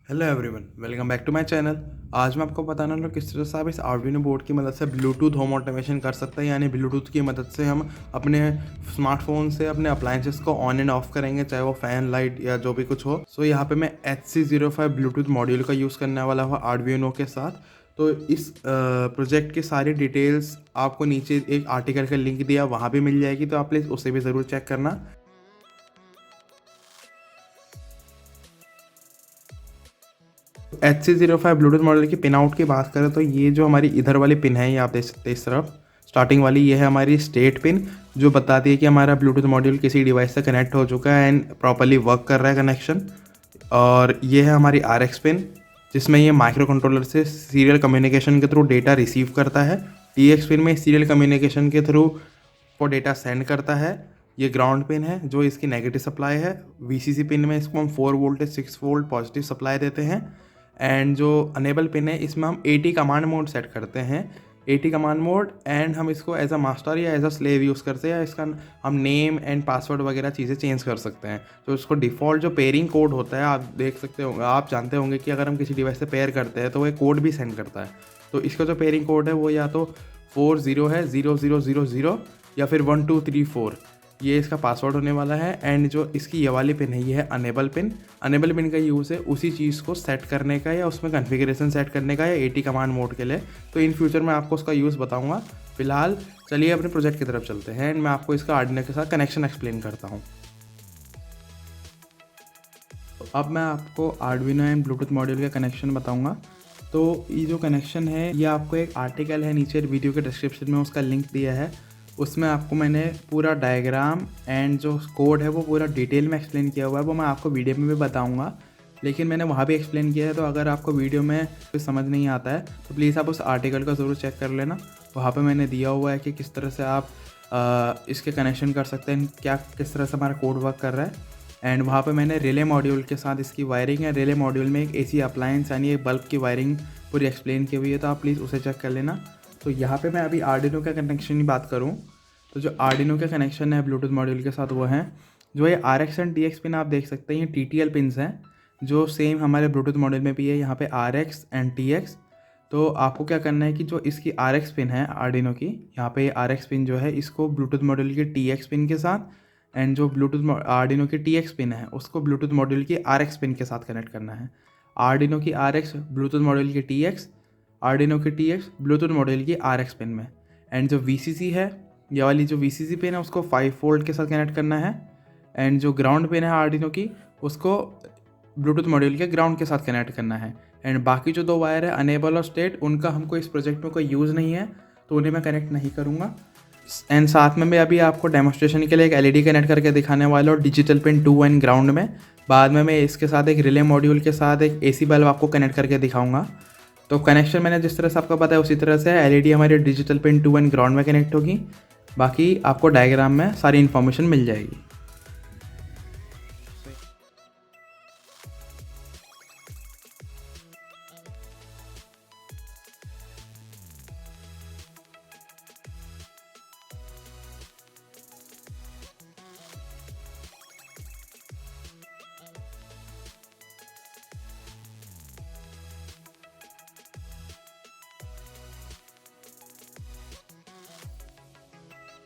Hello everyone, welcome back to my channel. आज मैं आपको बताने वाला हूँ किस तरह से आप इस आर्डिनो बोर्ड की मदद से ब्लूटूथ होम ऑटोमेशन कर सकते हैं। यानी ब्लूटूथ की मदद से हम अपने स्मार्टफोन से अपने अप्लायंसेस को ऑन एंड ऑफ करेंगे, चाहे वो फ़ैन, लाइट या जो भी कुछ हो। सो यहाँ पे मैं HC05 ब्लूटूथ मॉड्यूल का यूज़ करने वाला हूँ आर्डिनो के साथ। तो इस प्रोजेक्ट की सारी डिटेल्स आपको नीचे एक आर्टिकल का लिंक दिया, वहाँ भी मिल जाएगी, तो आप प्लीज़ उसे भी ज़रूर चेक करना। HC05 ब्लूटूथ मॉडल की पिन आउट की बात करें तो ये जो हमारी इधर वाली पिन है, ये आप देख सकते हैं इस तरफ स्टार्टिंग वाली, ये है हमारी स्टेट पिन, जो बताती है कि हमारा ब्लूटूथ मॉड्यूल किसी डिवाइस से कनेक्ट हो चुका है एंड प्रॉपरली वर्क कर रहा है कनेक्शन। और ये है हमारी RX पिन, जिसमें ये माइक्रो कंट्रोलर से सीरियल कम्युनिकेशन के थ्रू डेटा रिसीव करता है। TX पिन में सीरियल कम्युनिकेशन के थ्रू वो डेटा सेंड करता है। ये ग्राउंड पिन है जो इसकी नेगेटिव सप्लाई है। VCC पिन में इसको हम 4 वोल्ट 6 वोल्ट पॉजिटिव सप्लाई देते हैं। एंड जो अनेबल पिन है, इसमें हम AT कमांड मोड सेट करते हैं। AT कमांड मोड, एंड हम इसको एज अ मास्टर या एज अ स्लेव यूज़ करते हैं, या इसका हम नेम एंड पासवर्ड वगैरह चीज़ें चेंज कर सकते हैं। तो इसको डिफ़ॉल्ट जो पेयरिंग कोड होता है, आप देख सकते होंगे, आप जानते होंगे कि अगर हम किसी डिवाइस से पेयर करते हैं तो वो एक कोड भी सेंड करता है। तो इसका जो पेयरिंग कोड है वो या तो 40 है, 0000, या फिर 1234, ये इसका पासवर्ड होने वाला है। एंड जो इसकी ये वाली पिन है, ये है अनेबल पिन। अनेबल पिन का यूज़ है उसी चीज़ को सेट करने का, या उसमें कॉन्फ़िगरेशन सेट करने का, या AT कमांड मोड के लिए। तो इन फ्यूचर मैं आपको उसका यूज़ बताऊंगा। फिलहाल चलिए अपने प्रोजेक्ट की तरफ चलते हैं एंड मैं आपको इसका आर्डिनो के साथ कनेक्शन एक्सप्लेन करता हूँ। तो अब मैं आपको आर्डिनो एंड ब्लूटूथ मॉड्यूल का कनेक्शन बताऊँगा। तो ये जो कनेक्शन है, ये आपको एक आर्टिकल है नीचे वीडियो के डिस्क्रिप्शन में, उसका लिंक दिया है। उसमें आपको मैंने पूरा डायग्राम एंड जो कोड है वो पूरा डिटेल में एक्सप्लेन किया हुआ है। वो मैं आपको वीडियो में भी बताऊंगा, लेकिन मैंने वहाँ भी एक्सप्लेन किया है। तो अगर आपको वीडियो में कुछ समझ नहीं आता है तो प्लीज़ आप उस आर्टिकल का ज़रूर चेक कर लेना। वहाँ पे मैंने दिया हुआ है कि किस तरह से आप इसके कनेक्शन कर सकते हैं, क्या किस तरह से हमारा कोड वर्क कर रहा है। एंड वहाँ पे मैंने रिले मॉड्यूल के साथ इसकी वायरिंग है, रिले मॉड्यूल में एक AC अप्लायंस यानी एक बल्ब की वायरिंग पूरी एक्सप्लेन की हुई है। तो आप प्लीज़ उसे चेक कर लेना। तो यहाँ पे मैं अभी आर्डिनो का कनेक्शन की बात करूँ तो जो आर्डिनो का कनेक्शन है ब्लूटूथ मॉड्यूल के साथ वो है, जो ये RX एंड TX पिन आप देख सकते हैं, ये TTL पिन्स हैं जो सेम हमारे ब्लूटूथ मॉड्यूल में भी है। यहाँ पे RX एंड TX। तो आपको क्या करना है कि जो इसकी RX पिन है आर्डिनो की, यहाँ पे RX पिन जो है इसको ब्लूटूथ मॉड्यूल की TX पिन के साथ, एंड जो ब्लूटूथ आर्डिनो की TX पिन है उसको ब्लूटूथ मॉड्यूल की RX पिन के साथ कनेक्ट करना है। आर्डिनो की RX ब्लूटूथ मॉड्यूल की TX, आर्डिनो की TX ब्लूटूथ मॉड्यूल की RX पिन में। एंड जो VCC है, ये वाली जो VCC पिन है उसको 5 वोल्ट के साथ कनेक्ट करना है। एंड जो ग्राउंड पिन है आर्डिनो की, उसको ब्लूटूथ मॉड्यूल के ग्राउंड के साथ कनेक्ट करना है। एंड बाकी जो 2 वायर है अनेबल और स्टेट, उनका हमको इस प्रोजेक्ट में कोई यूज़ नहीं है, तो उन्हें मैं कनेक्ट नहीं करूँगा। एंड साथ में मैं अभी आपको डेमोस्ट्रेशन के लिए एक LED कनेक्ट करके दिखाने वाला हूँ डिजिटल पिन 2 एंड ग्राउंड में। बाद में मैं इसके साथ एक रिले मॉड्यूल के साथ एक AC बल्ब आपको कनेक्ट करके दिखाऊंगा। तो कनेक्शन मैंने जिस तरह से आपको पता है उसी तरह से LED हमारी डिजिटल पिन 2 एंड ग्राउंड में कनेक्ट होगी। बाकी आपको डायग्राम में सारी इन्फॉर्मेशन मिल जाएगी।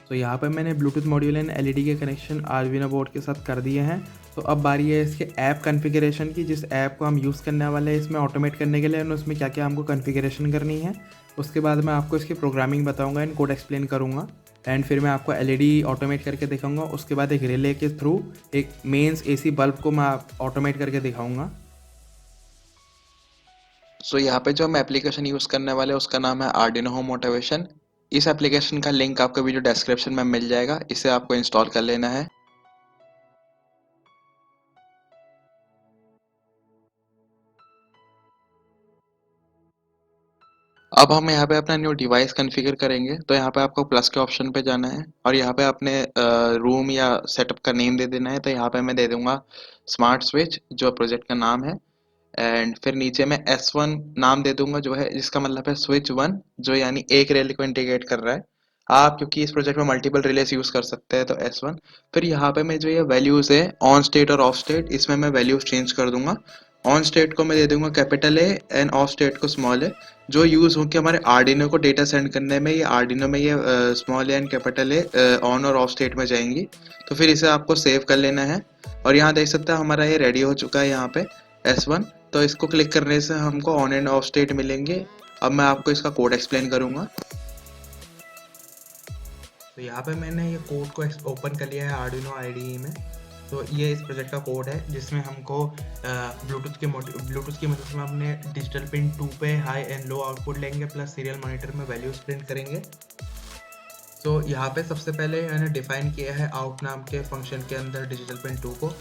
तो यहाँ पर मैंने ब्लूटूथ मॉड्यूल एंड LED के कनेक्शन आर्डिनो बोर्ड के साथ कर दिए हैं। तो अब बारी है इसके ऐप कॉन्फ़िगरेशन की, जिस ऐप को हम यूज़ करने वाले हैं इसमें ऑटोमेट करने के लिए, और उसमें क्या क्या हमको कॉन्फ़िगरेशन करनी है। उसके बाद मैं आपको इसकी प्रोग्रामिंग बताऊँगा एंड कोड एक्सप्लेन करूँगा। एंड फिर मैं आपको LED ऑटोमेट करके दिखाऊँगा। उसके बाद एक रिले के थ्रू एक मेंस AC बल्ब को मैं ऑटोमेट करके दिखाऊँगा। सो यहाँ पे जो हम एप्लीकेशन यूज़ करने वाले हैं उसका नाम है आर्डिनो होम मोटिवेशन। इस एप्लीकेशन का लिंक आपको वीडियो डिस्क्रिप्शन में मिल जाएगा, इसे आपको इंस्टॉल कर लेना है। अब हम यहाँ पे अपना न्यू डिवाइस कॉन्फ़िगर करेंगे, तो यहाँ पे आपको प्लस के ऑप्शन पे जाना है और यहाँ पे अपने रूम या सेटअप का नेम दे देना है। तो यहाँ पे मैं दे दूंगा स्मार्ट स्विच, जो प्रोजेक्ट का नाम है। एंड फिर नीचे मैं S1 नाम दे दूंगा, जो है जिसका मतलब है स्विच 1, जो यानी एक रिले को इंटीग्रेट कर रहा है। आप क्योंकि इस प्रोजेक्ट में मल्टीपल रिलेस यूज कर सकते हैं तो S1। फिर यहाँ पे मैं जो ये वैल्यूज है ऑन स्टेट और ऑफ स्टेट, इसमें मैं वैल्यूज चेंज कर दूंगा। ऑन स्टेट को मैं दे दूंगा capital A end of state को स्मॉल ए, जो यूज़ होंगे हमारे आर्डिनो को डेटा सेंड करने में। ये आर्डिनो में ये small A and capital A on और ऑफ स्टेट में जाएंगी। तो फिर इसे आपको सेव कर लेना है और यहाँ देख सकते हैं हमारा ये रेडी हो चुका है यहाँ पे S1। तो इसको क्लिक करने से हमको ऑन एंड ऑफ स्टेट मिलेंगे। अब मैं आपको इसका कोड एक्सप्लेन करूँगा। तो यहाँ पे मैंने ये कोड को ओपन कर लिया है आर्डिनो IDE में। तो ये इस प्रोजेक्ट का कोड है जिसमें हमको ब्लूटूथ की मदद से हम अपने डिजिटल पिन 2 पे हाई एंड लो आउटपुट लेंगे, प्लस सीरियल मॉनिटर में वैल्यूज प्रिंट करेंगे। तो यहाँ पे सबसे पहले मैंने डिफाइन किया है आउट नाम के फंक्शन के अंदर डिजिटल पिन 2 को,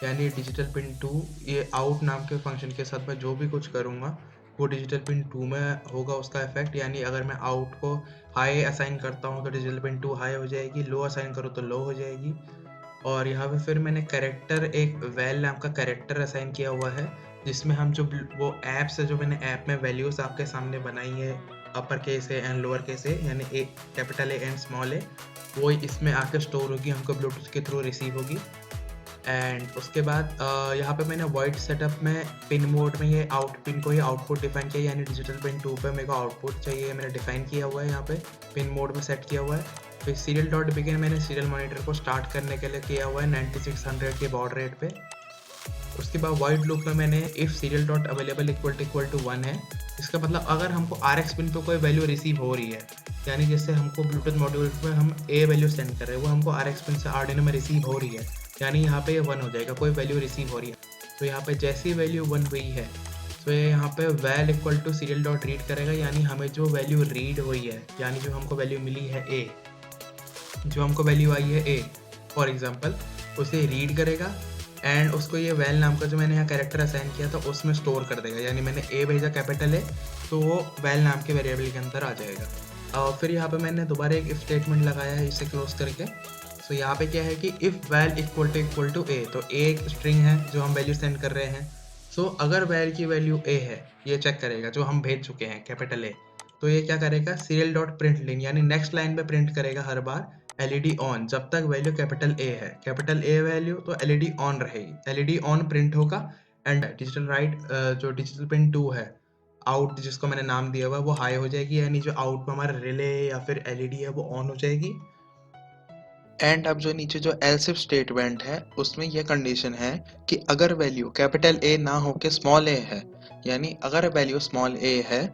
यानी डिजिटल पिन 2 ये आउट नाम के फंक्शन के साथ मैं जो भी कुछ करूँगा वो डिजिटल पिन 2 में होगा उसका इफेक्ट। यानी अगर मैं आउट को हाई असाइन करता हूँ तो डिजिटल पिन 2 हाई हो जाएगी, लो असाइन करूँ तो लो हो जाएगी। और यहाँ पे फिर मैंने कैरेक्टर, एक वेल नाम का कैरेक्टर असाइन किया हुआ है जिसमें हम जो वो ऐप से जो मैंने ऐप में वैल्यूज आपके सामने बनाई है अपर केस है एंड लोअर केस है, यानी ए कैपिटल ए एंड स्मॉल ए, वो इसमें आके स्टोर होगी, हमको ब्लूटूथ के थ्रू रिसीव होगी। एंड उसके बाद यहाँ पे मैंने वॉइड सेटअप में पिन मोड में ये आउट पिन को ये आउटपुट डिफाइन किया, यानी डिजिटल पिन 2 पे मेरे को आउटपुट चाहिए, मैंने डिफाइन किया हुआ है यहाँ पे पिन मोड में सेट किया हुआ है। फिर सीरियल डॉट बिगिन मैंने सीरियल मॉनिटर को स्टार्ट करने के लिए किया हुआ है 9600 के बॉड रेट पे। उसके बाद वाइड लूप में मैंने if serial dot available equal to 1 है। इसका मतलब अगर हमको RX पिन पे कोई वैल्यू रिसीव हो रही है, यानी जैसे हमको ब्लूटूथ मॉड्यूल पे हम ए वैल्यू सेंड कर रहे हैं वो हमको RX पिन से आर्डिनो में रिसीव हो रही है, यानी यहाँ पे ये 1 हो जाएगा, कोई वैल्यू रिसीव हो रही है। तो यहाँ पे जैसी वैल्यू 1 हुई है तो ये यहाँ पे val equal to serial dot read करेगा, यानी हमें जो वैल्यू रीड हुई है, यानी जो हमको वैल्यू मिली है ए, जो हमको वैल्यू आई है ए फॉर एग्जांपल, उसे रीड करेगा एंड उसको ये वैल नाम का जो मैंने यहाँ कैरेक्टर असाइन किया था उसमें स्टोर कर देगा। यानी मैंने ए भेजा कैपिटल ए तो वो वैल नाम के वेरिएबल के अंदर आ जाएगा। और फिर यहाँ पे मैंने दोबारा एक स्टेटमेंट लगाया है इसे क्लोज करके। तो यहाँ पे क्या है कि इफ़ वैल इक्वल टू ए, तो ए एक स्ट्रिंग है जो हम वैल्यू सेंड कर रहे हैं। सो अगर वैल की वैल्यू ए है ये चेक करेगा जो हम भेज चुके हैं कैपिटल ए, तो ये क्या करेगा सीरियल डॉट प्रिंट लाइन, यानी नेक्स्ट लाइन पे प्रिंट करेगा हर बार LED ऑन, जब तक वैल्यू कैपिटल ए है, कैपिटल ए वैल्यू तो LED ऑन रहेगी, LED ऑन प्रिंट होगा। एंड डिजिटल राइट जो डिजिटल पिन 2 है आउट जिसको मैंने नाम दिया हुआ है वो हाई हो जाएगी, यानी जो आउट में हमारा रिले या फिर LED है वो ऑन हो जाएगी। एंड अब जो नीचे जो एल्स इफ स्टेटमेंट है उसमें यह कंडीशन है कि अगर वैल्यू कैपिटल ए ना हो के स्मॉल ए है, यानी अगर वैल्यू स्मॉल ए है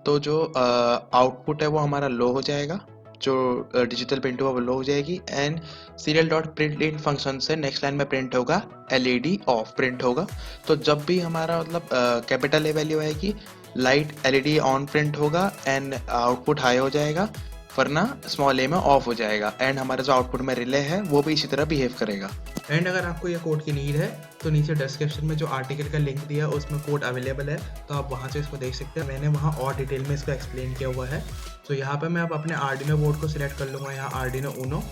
तो जो आउटपुट है वो हमारा लो हो जाएगा, जो डिजिटल प्रिंट हुआ वो लो हो जाएगी। And serial dot print in function से नेक्स्ट लाइन में प्रिंट होगा LED ऑफ प्रिंट होगा। तो जब भी हमारा मतलब कैपिटल ए वैल्यू आएगी लाइट LED ऑन प्रिंट होगा एंड आउटपुट हाई हो जाएगा, वरना स्मॉल ए में ऑफ हो जाएगा। एंड हमारा जो आउटपुट में रिले है वो भी इसी तरह बिहेव करेगा। एंड अगर आपको ये कोड की नीड है तो नीचे डिस्क्रिप्शन में जो आर्टिकल का लिंक दिया है उसमें कोड अवेलेबल है, तो आप वहाँ से इसको देख सकते हैं। मैंने वहाँ और डिटेल में इसको एक्सप्लेन किया हुआ है। तो यहाँ पे मैं अब अपने आर्डिनो बोर्ड को सिलेक्ट कर लूँगा, यहाँ आर्डिनो ऊनो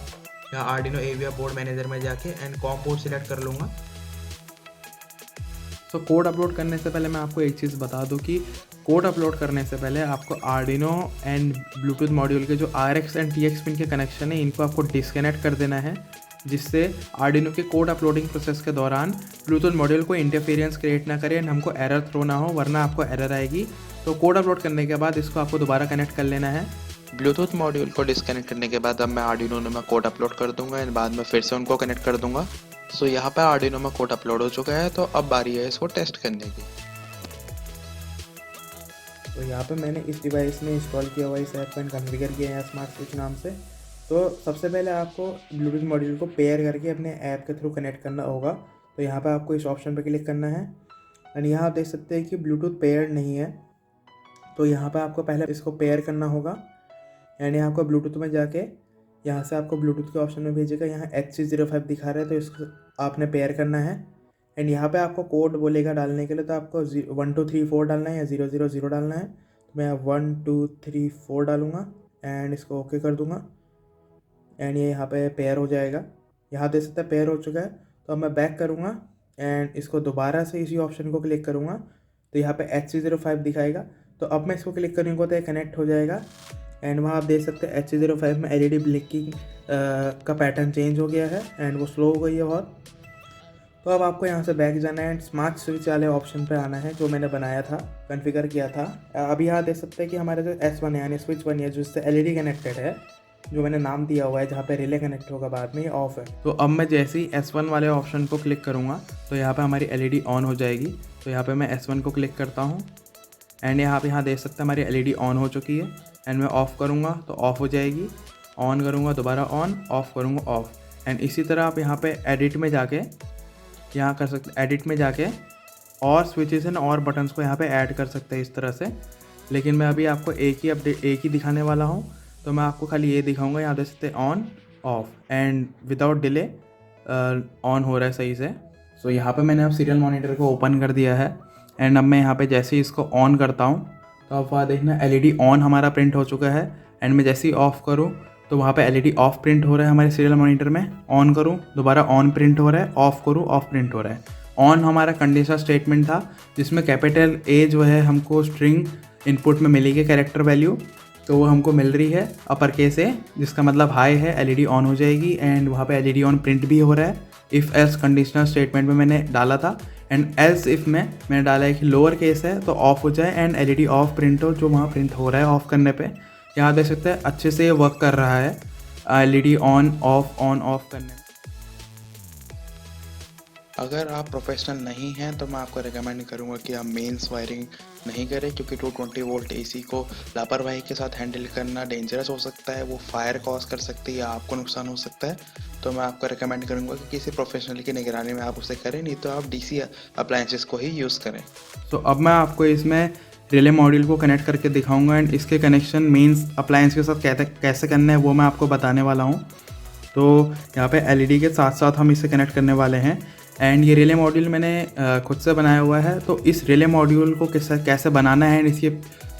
या आर्डिनो एविया बोर्ड मैनेजर में जाके एंड कॉम पोर्ट सिलेक्ट कर लूँगा। तो कोड अपलोड करने से पहले मैं आपको एक चीज़ बता दूं कि कोड अपलोड करने से पहले आपको आर्डिनो एंड ब्लूटूथ मॉड्यूल के जो RX एंड TX पिन के कनेक्शन है इनको आपको डिस्कनेक्ट कर देना है, जिससे आर्डिनो के कोड अपलोडिंग प्रोसेस के दौरान ब्लूटूथ मॉड्यूल को इंटरफेरेंस क्रिएट ना करे एंड हमको एरर थ्रो ना हो, वरना आपको एरर आएगी। तो कोड अपलोड करने के बाद इसको आपको दोबारा कनेक्ट कर लेना है। ब्लूटूथ मॉड्यूल को डिस्कनेक्ट करने के बाद अब मैं आर्डिनो में कोड अपलोड कर दूंगा एंड बाद में फिर से उनको कनेक्ट कर दूंगा। सो यहाँ पे आर्डिनो में कोड अपलोड हो चुका है, तो अब बारी है इसको टेस्ट करने की। तो यहाँ पे मैंने इस डिवाइस में इंस्टॉल किया हुआ इस ऐप को कॉन्फ़िगर किया है स्मार्ट स्विच नाम से। तो सबसे पहले आपको ब्लूटूथ मॉड्यूल को पेयर करके अपने ऐप के थ्रू कनेक्ट करना होगा। तो यहाँ पे आपको इस ऑप्शन पर क्लिक करना है एंड यहाँ आप देख सकते हैं कि ब्लूटूथ पेयर नहीं है। तो यहाँ पे आपको पहले इसको पेयर करना होगा एंड यहाँ आपको ब्लूटूथ में जाके यहाँ से आपको ब्लूटूथ के ऑप्शन में भेजेगा, यहाँ HC05 दिखा रहा है तो इसको आपने पेयर करना है। एंड यहाँ पे आपको कोड बोलेगा डालने के लिए, तो आपको 1 2 3 4 डालना है या 0 0 0 डालना है। तो मैं 1 2 3 4 डालूँगा एंड इसको ओके कर दूँगा एंड ये यहाँ पे पेयर हो जाएगा। यहाँ देख सकते हैं पेयर हो चुका है। तो अब मैं बैक करूँगा एंड इसको दोबारा से इसी ऑप्शन को क्लिक करूँगा तो यहाँ पे HC05 दिखाएगा। तो अब मैं इसको क्लिक करूँगा तो ये कनेक्ट हो जाएगा एंड वहाँ आप देख सकते हैं HC05 में LED ब्लिंकिंग का पैटर्न चेंज हो गया है एंड वो स्लो हो गई है बहुत। तो अब आपको यहाँ से बैक जाना है एंड स्मार्ट स्विच वाले ऑप्शन पे आना है जो मैंने बनाया था, कॉन्फ़िगर किया था। अभी यहाँ देख सकते हैं कि हमारा जो S1 है यानी स्विच 1 है जो इससे LED कनेक्टेड है, जो मैंने नाम दिया हुआ है, जहाँ पे रिले कनेक्ट होगा बाद में, ये ऑफ है। तो अब मैं जैसे ही S1 वाले ऑप्शन को क्लिक करूँगा तो यहाँ पे हमारी LED ऑन हो जाएगी। तो यहाँ पे मैं S1 को क्लिक करता हूँ एंड यहाँ देख सकते हैं हमारी LED ऑन हो चुकी है एंड मैं ऑफ़ करूँगा तो ऑफ़ हो जाएगी, ऑन करूँगा दोबारा ऑन, ऑफ़ करूँगा ऑफ़। एंड इसी तरह आप यहाँ पे एडिट में जाके यहाँ कर सकते, एडिट में जाके और स्विचेस एंड और बटन्स को यहाँ पे ऐड कर सकते हैं इस तरह से। लेकिन मैं अभी आपको एक ही दिखाने वाला हूँ, तो मैं आपको खाली ये दिखाऊंगा। यहाँ देख सकते on off and without delay on हो रहा है सही से। सो यहाँ पे मैंने अब सीरियल मॉनिटर को ओपन कर दिया है एंड अब मैं यहाँ पे जैसे ही इसको ऑन करता हूँ तो आप वहाँ देखना LED ऑन हमारा प्रिंट हो चुका है एंड मैं जैसे ही ऑफ़ करूँ तो वहाँ पे LED ऑफ प्रिंट हो रहा है हमारे सीरियल मॉनिटर में। ऑन करूँ दोबारा ऑन प्रिंट हो रहा है, ऑफ़ करूँ ऑफ प्रिंट हो रहा है। ऑन हमारा कंडीशनर स्टेटमेंट था जिसमें कैपिटल A जो है हमको स्ट्रिंग इनपुट में मिलेगी कैरेक्टर वैल्यू, तो वो हमको मिल रही है अपर केस A, जिसका मतलब हाई है, LED ऑन हो जाएगी एंड वहाँ पे LED ऑन प्रिंट भी हो रहा है। इफ़ एल्स कंडीशनल स्टेटमेंट में मैंने डाला था एंड एल्स इफ़ में मैंने डाला है कि लोअर केस है तो ऑफ हो जाए एंड LED ऑफ प्रिंट हो, जो वहाँ प्रिंट हो रहा है ऑफ करने पे। यहाँ देख सकते हैं अच्छे से ये वर्क कर रहा है LED ऑन ऑफ करने में। अगर आप प्रोफेशनल नहीं हैं तो मैं आपको रिकमेंड करूंगा कि आप मेंस वायरिंग नहीं करें, क्योंकि 220 वोल्ट AC को लापरवाही के साथ हैंडल करना डेंजरस हो सकता है, वो फायर कॉज कर सकती है या आपको नुकसान हो सकता है। तो मैं आपको रिकमेंड करूंगा कि किसी प्रोफेशनल की निगरानी में आप उसे करें, नहीं तो आप DC अप्लायंसेस को ही यूज़ करें। तो अब मैं आपको इसमें रिले मॉड्यूल को कनेक्ट करके दिखाऊंगा एंड इसके कनेक्शन मेंस अप्लायंस के साथ कैसे करना है वो मैं आपको बताने वाला हूँ। तो यहाँ पे LED के साथ साथ हम इसे कनेक्ट करने वाले हैं एंड ये रिले मॉड्यूल मैंने खुद से बनाया हुआ है। तो इस रिले मॉड्यूल को कैसे बनाना है एंड इसकी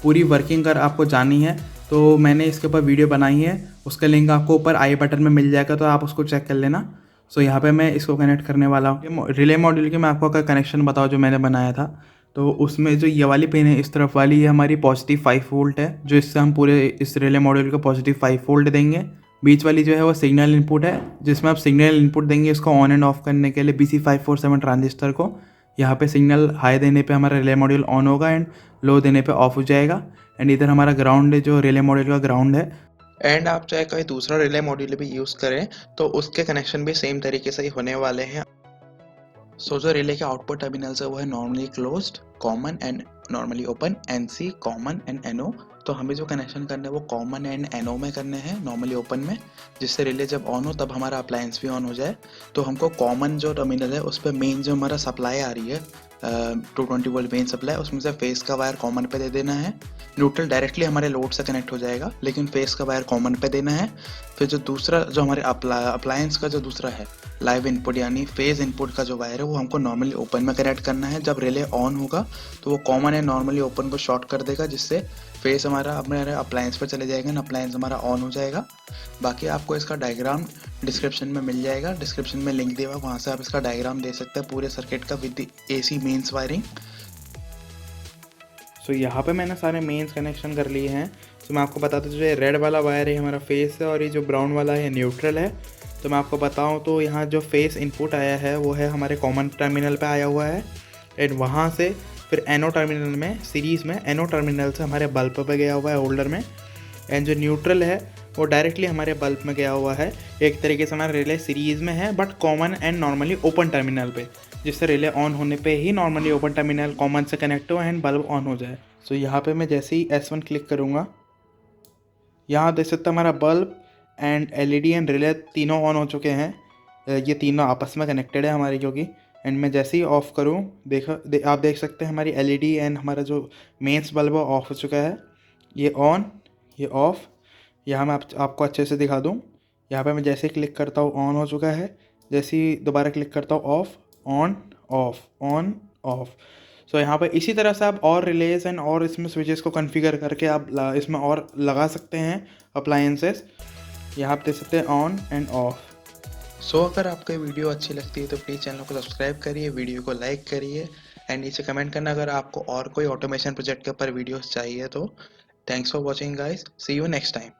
पूरी वर्किंग कर आपको जाननी है तो मैंने इसके ऊपर वीडियो बनाई है, उसका लिंक आपको ऊपर आई बटन में मिल जाएगा, तो आप उसको चेक कर लेना। सो यहाँ पे मैं इसको कनेक्ट करने वाला हूँ। रिले मॉड्यूल की मैं आपको अगर कनेक्शन बताऊँ जो मैंने बनाया था, तो उसमें जो ये वाली पिन है इस तरफ वाली, ये हमारी पॉजिटिव 5 वोल्ट है, जो इससे हम पूरे इस रिले मॉड्यूल को पॉजिटिव 5 वोल्ट देंगे। बीच वाली जो है वो सिग्नल इनपुट है, जिसमें आप सिग्नल इनपुट देंगे इसको ऑन एंड ऑफ करने के लिए BC547 ट्रांजिस्टर को। यहाँ पे सिग्नल हाई देने पे हमारा रिले मॉड्यूल ऑन होगा एंड लो देने पे ऑफ हो जाएगा। एंड इधर हमारा ग्राउंड है, जो रिले मॉड्यूल का ग्राउंड है। एंड आप चाहे कोई दूसरा रिले मॉड्यूल भी यूज़ करें तो उसके कनेक्शन भी सेम तरीके से ही होने वाले हैं। सो जो रिले के आउटपुट टर्मिनल्स है वो है normally closed, common and normally open, NC, common and NO। तो हमें जो कनेक्शन करने हैं वो कॉमन एंड NO में करने हैं, नॉर्मली ओपन में, जिससे रिले जब ऑन हो तब हमारा अप्लायंस भी ऑन हो जाए। तो हमको कॉमन जो टर्मिनल है उस पर मेन जो हमारा सप्लाई आ रही है 220 वोल्ट मेन सप्लाई, उसमें से फेस का वायर कॉमन पे दे देना है। न्यूट्रल डायरेक्टली हमारे लोड से कनेक्ट हो जाएगा, लेकिन फेस का वायर कॉमन पे देना है। फिर जो दूसरा जो हमारे अप्लायंस का जो दूसरा है लाइव इनपुट यानी फेज इनपुट का जो वायर है वो हमको नॉर्मली ओपन में कनेक्ट करना है। जब रिले ऑन होगा तो वो कॉमन है नॉर्मली ओपन को शॉर्ट कर देगा, जिससे फेस हमारा अपने अप्लायंस पर चले जाएगा ना, अप्लायंस हमारा ऑन हो जाएगा। बाकी आपको इसका डायग्राम डिस्क्रिप्शन में मिल जाएगा, डिस्क्रिप्शन में लिंक दिया हुआ, वहाँ से आप इसका डायग्राम दे सकते हैं पूरे सर्किट का विद AC मेंस वायरिंग। सो यहाँ पे मैंने सारे मेंस कनेक्शन कर लिए हैं। तो मैं आपको बताता हूँ, जो ये रेड वाला वायर है हमारा फेस है और ये जो ब्राउन वाला है न्यूट्रल है। तो मैं आपको बताऊँ तो यहाँ जो फेस इनपुट आया है वो है हमारे कॉमन टर्मिनल पे आया हुआ है एंड वहाँ से फिर NO टर्मिनल में सीरीज़ में NO टर्मिनल से हमारे बल्ब पे गया हुआ है होल्डर में। एंड जो न्यूट्रल है वो डायरेक्टली हमारे बल्ब में गया हुआ है। एक तरीके से हमारा रिले सीरीज़ में है but common and normally open terminal पे, जिससे रिले ऑन होने पे ही नॉर्मली ओपन टर्मिनल कॉमन से कनेक्ट हो एंड बल्ब ऑन हो जाए। सो यहाँ पे मैं जैसे ही S1 क्लिक करूँगा, यहाँ देख सकते हमारा bulb and LED and relay तीनों ऑन हो चुके हैं। ये तीनों आपस में कनेक्टेड है हमारी, क्योंकि एंड मैं जैसे ही ऑफ़ करूँ आप देख सकते हैं हमारी LED एंड हमारा जो मेंस बल्ब है ऑफ हो चुका है। ये ऑन, ये ऑफ। यहाँ मैं आपको अच्छे से दिखा दूँ। यहाँ पे मैं जैसे ही क्लिक करता हूँ ऑन हो चुका है, जैसे ही दोबारा क्लिक करता हूँ off, on, off, on, off. So यहाँ पे इसी तरह से आप और रिलेज एंड और इसमें स्विचेस को कॉन्फ़िगर करके आप इसमें और लगा सकते हैं अप्लायंसेस। यहाँ आप देख सकते हैं ऑन एंड ऑफ। सो अगर आपको ये वीडियो अच्छी लगती है तो प्लीज़ चैनल को सब्सक्राइब करिए, वीडियो को लाइक करिए एंड नीचे कमेंट करना अगर आपको और कोई ऑटोमेशन प्रोजेक्ट के ऊपर वीडियोस चाहिए तो। Thanks for watching guys, see you next time.